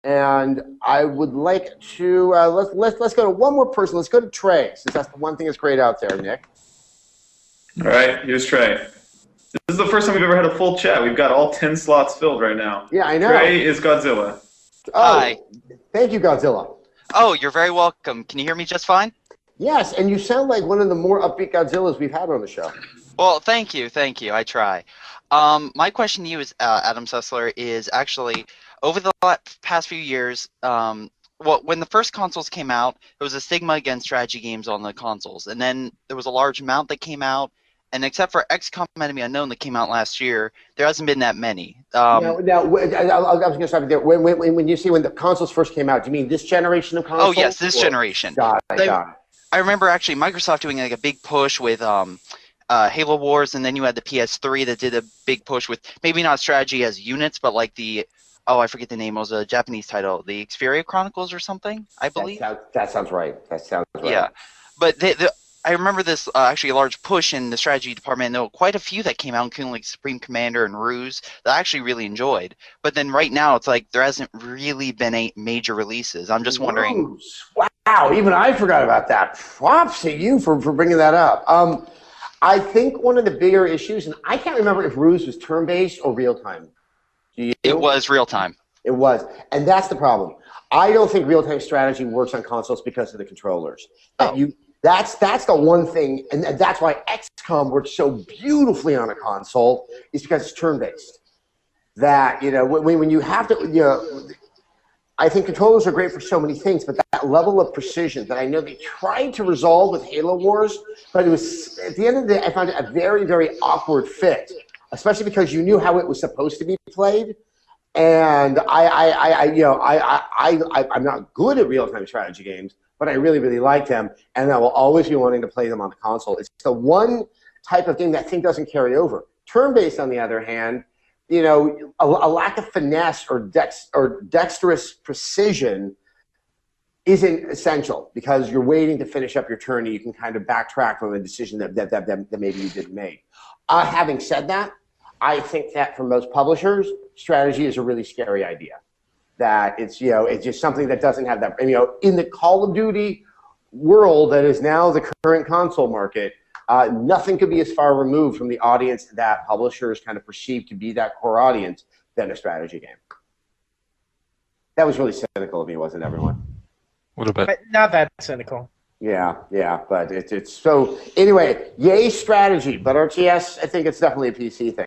And I would like to let's go to one more person. Let's go to Trey, since that's the one thing that's great out there, Nick. All right, here's Trey. This is the first time we've ever had a full chat. We've got all 10 slots filled right now. Yeah, I know. Trey is Godzilla. Oh, Hi. Thank you, Godzilla. Oh, you're very welcome. Can you hear me just fine? Yes, and you sound like one of the more upbeat Godzillas we've had on the show. Well, thank you. I try. My question to you is, Adam Sessler, is actually over the past few years. When the first consoles came out, there was a stigma against strategy games on the consoles, and then there was a large amount that came out. And except for XCOM Enemy Unknown that came out last year, there hasn't been that many. I was going to stop you there. When you say when the consoles first came out, do you mean this generation of consoles? Oh, yes, this generation. Got it. I remember actually Microsoft doing like a big push with Halo Wars, and then you had the PS3 that did a big push with maybe not strategy as units, but like I forget the name. It was a Japanese title, the Xperia Chronicles or something, I believe. That sounds right. Yeah, but I remember this actually a large push in the strategy department. There were quite a few that came out, including like Supreme Commander and Ruse, that I actually really enjoyed. But then right now, it's like there hasn't really been any major releases. I'm just wondering. Ruse. Wow, even I forgot about that. Props to you for bringing that up. I think one of the bigger issues, and I can't remember if Ruse was turn-based or real-time. It was real-time. It was, and that's the problem. I don't think real-time strategy works on consoles because of the controllers. That's the one thing, and that's why XCOM works so beautifully on a console, is because it's turn-based. That, when you have to, I think controllers are great for so many things, but that level of precision that I know they tried to resolve with Halo Wars, but it was, at the end of the day, I found it a very, very awkward fit, especially because you knew how it was supposed to be played. And I'm not good at real-time strategy games, but I really, really like them, and I will always be wanting to play them on the console. It's the one type of game that I think doesn't carry over. Turn-based, on the other hand, a lack of finesse or dexterous precision isn't essential because you're waiting to finish up your turn and you can kind of backtrack from a decision that maybe you didn't make. Having said that, I think that for most publishers, strategy is a really scary idea. That it's just something that doesn't have that. In the Call of Duty world that is now the current console market, nothing could be as far removed from the audience that publishers kind of perceive to be that core audience than a strategy game. That was really cynical of me, wasn't it, everyone? A little bit. But not that cynical. Yeah, but it's so. Anyway, yay strategy, but RTS, I think it's definitely a PC thing.